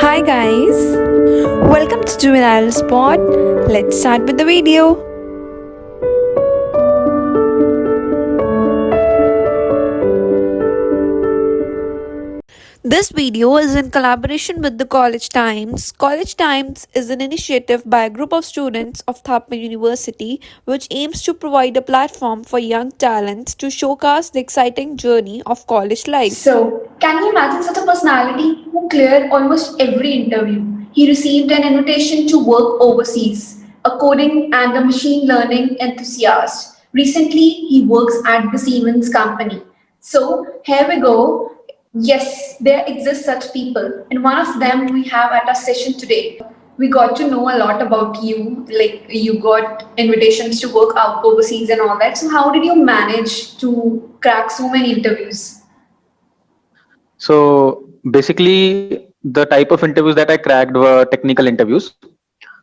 Hi guys, welcome to Juvenile Spot. Let's start with the video. This video is in collaboration with the College Times. College Times is an initiative by a group of students of Thapar University which aims to provide a platform for young talents to showcase the exciting journey of college life. So, can you imagine such a personality who cleared almost every interview? He received an invitation to work overseas, a coding and a machine learning enthusiast. Recently, he works at the Siemens company. So, here we go. Yes, there exist such people, and one of them we have at our session today. We got to know a lot about you, like you got invitations to work out overseas and all that. So, how did you manage to crack so many interviews? So basically, the type of interviews that I cracked were technical interviews.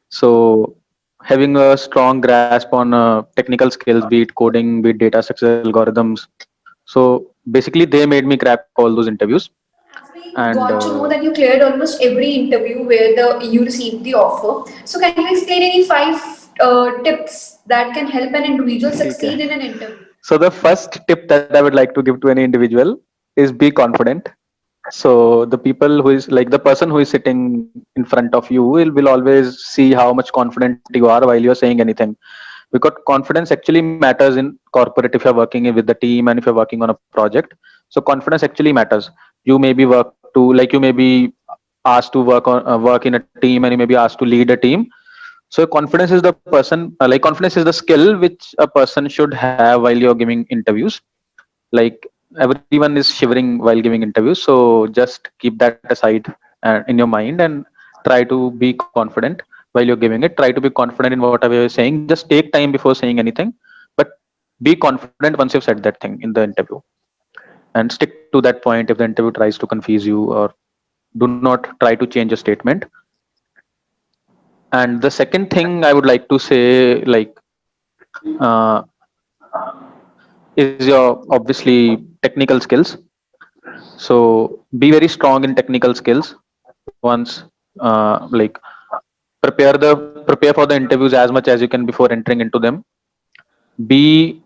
So having a strong grasp on technical skills, be it coding, be it data structure algorithms. So basically, they made me crack all those interviews. As we And got to know that you cleared almost every interview where the you received the offer. So can you explain any five tips that can help an individual Okay. succeed in an interview? So the first tip that I would like to give to any individual is be confident. So the people who is like the person who is sitting in front of you will always see how much confident you are while you're saying anything, because confidence actually matters in corporate if you're working with the team and if you're working on a project. So confidence actually matters. You may be work to like you may be asked to work in a team, and you may be asked to lead a team. So confidence is the person confidence is the skill which a person should have while you're giving interviews. Like everyone is shivering while giving interviews, so just keep that aside in your mind and try to be confident while you're giving it. Try to be confident in whatever you're saying. Just take time before saying anything, but be confident once you've said that thing in the interview, and stick to that point if the interview tries to confuse you, or do not try to change a statement. And the second thing I would like to say, uh, is your obviously technical skills. So be very strong in technical skills. Once like prepare for the interviews as much as you can before entering into them. Be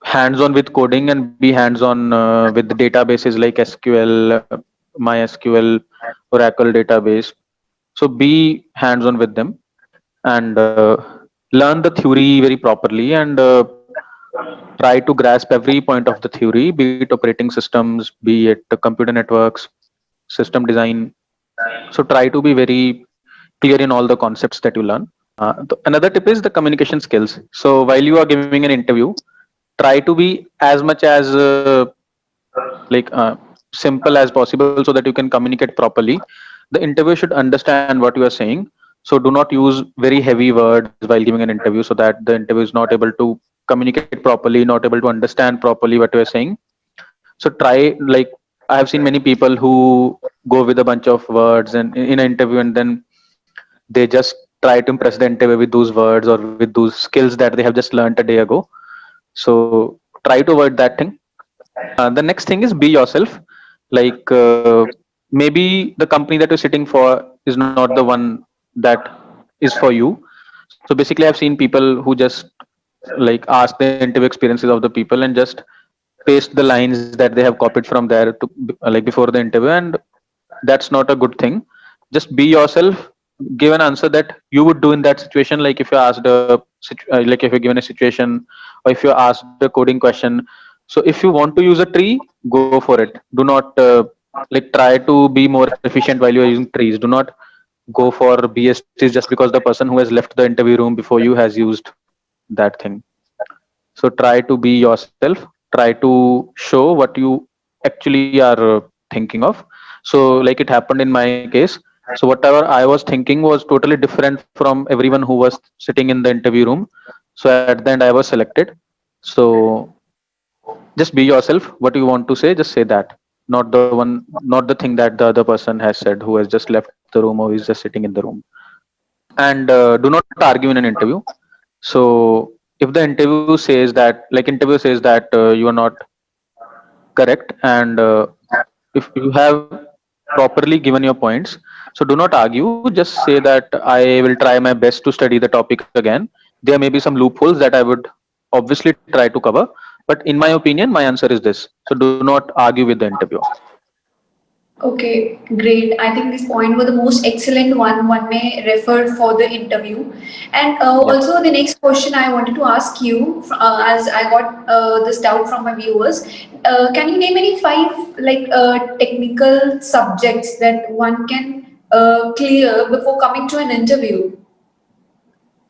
hands on with coding and be hands on with the databases like SQL, MySQL, Oracle database. So be hands on with them, and learn the theory very properly, and try to grasp every point of the theory, be it operating systems, be it computer networks, system design. So try to be very clear in all the concepts that you learn. Another tip is the communication skills. So while you are giving an interview, try to be as much as like uh, simple as possible so that you can communicate properly. The interviewer should understand what you are saying. So do not use very heavy words while giving an interview, so that the interview is not able to communicate properly, not able to understand properly what you are saying. So try, like, I have seen many people who go with a bunch of words and in an interview, and then they just try to impress the interviewer with those words or with those skills that they have just learned a day ago. So try to avoid that thing. The next thing is be yourself. Like maybe the company that you're sitting for is not the one that is for you. So basically, I've seen people who just like ask the interview experiences of the people and just paste the lines that they have copied from there to like before the interview, and that's not a good thing. Just be yourself. Give an answer that you would do in that situation. Like if you're asked like if you're given a situation, or if you're asked a coding question. So if you want to use a tree, go for it. Do not like try to be more efficient while you're using trees. Do not go for BSTs just because the person who has left the interview room before you has used that thing. So try to be yourself. Try to show what you actually are thinking of. So like it happened in my case. So whatever I was thinking was totally different from everyone who was sitting in the interview room. So at the end I was selected. So just be yourself. What you want to say, just say that. Not the thing that the other person has said who has just left the room or is just sitting in the room. And do not argue in an interview. So if the interview says that you are not correct, and if you have properly given your points. So do not argue. Just say that I will try my best to study the topic again. There may be some loopholes that I would obviously try to cover, but in my opinion, my answer is this. So do not argue with the interview. Okay, great. I think this point was the most excellent one may refer for the interview. And Yep. also the next question I wanted to ask you, as I got this doubt from my viewers, can you name any five like technical subjects that one can clear before coming to an interview?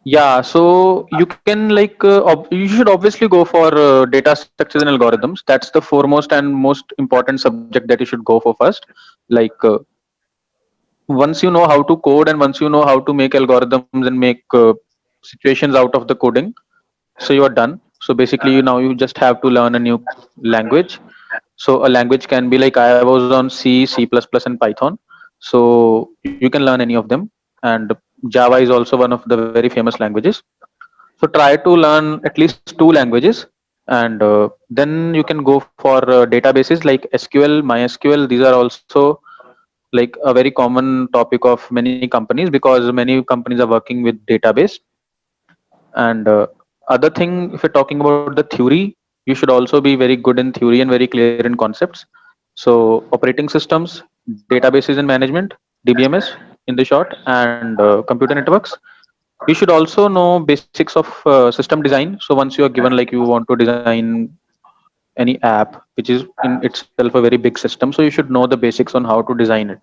Yeah, so you can like you should obviously go for data structures and algorithms. That's the foremost and most important subject that you should go for first. Like once you know how to code and once you know how to make algorithms and make situations out of the coding, so you are done. So basically, now you just have to learn a new language. So a language can be like I was on C, C++, and Python. So you can learn any of them. And Java is also one of the very famous languages. So try to learn at least two languages, and then you can go for databases like SQL, MySQL. These are also like a very common topic of many companies because many companies are working with database. And other thing, if you're talking about the theory, you should also be very good in theory and very clear in concepts. So operating systems, databases and management, DBMS in the short, and computer networks. You should also know basics of system design. So once you are given like you want to design any app which is in itself a very big system, so you should know the basics on how to design it.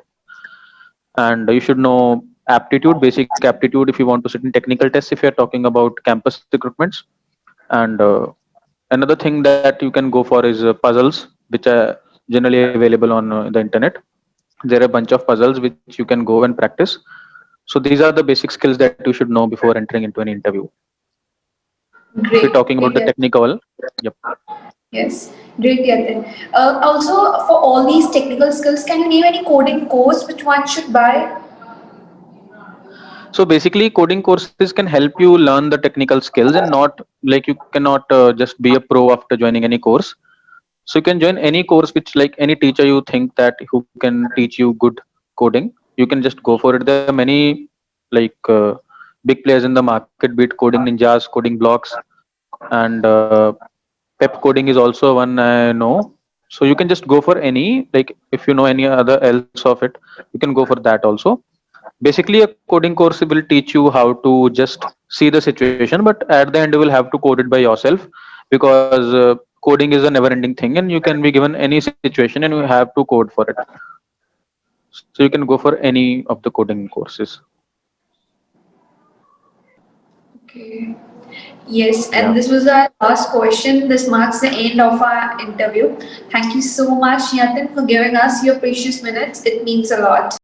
And you should know aptitude, basic aptitude, if you want to sit in technical tests, if you're talking about campus recruitments. And another thing that you can go for is puzzles, which are generally available on the internet. There are a bunch of puzzles which you can go and practice. So these are the basic skills that you should know before entering into an interview. If we're Great, talking about great. the technical, yep. Yes, great, Yatin. Also, for all these technical skills, can you name any coding course which one should buy? So basically, coding courses can help you learn the technical skills, and not like you cannot just be a pro after joining any course. So you can join any course which like any teacher you think that who can teach you good coding. You can just go for it. There are many like big players in the market, be it Coding Ninjas, Coding Blocks, and Pep Coding is also one I know. So you can just go for any, like if you know any other else of it, you can go for that also. Basically, a coding course will teach you how to just see the situation, but at the end you will have to code it by yourself, because coding is a never ending thing and you can be given any situation and you have to code for it. So you can go for any of the coding courses. Okay. Yes, Yeah. and this was our last question. This marks the end of our interview. Thank you so much, Yatin, for giving us your precious minutes. It means a lot.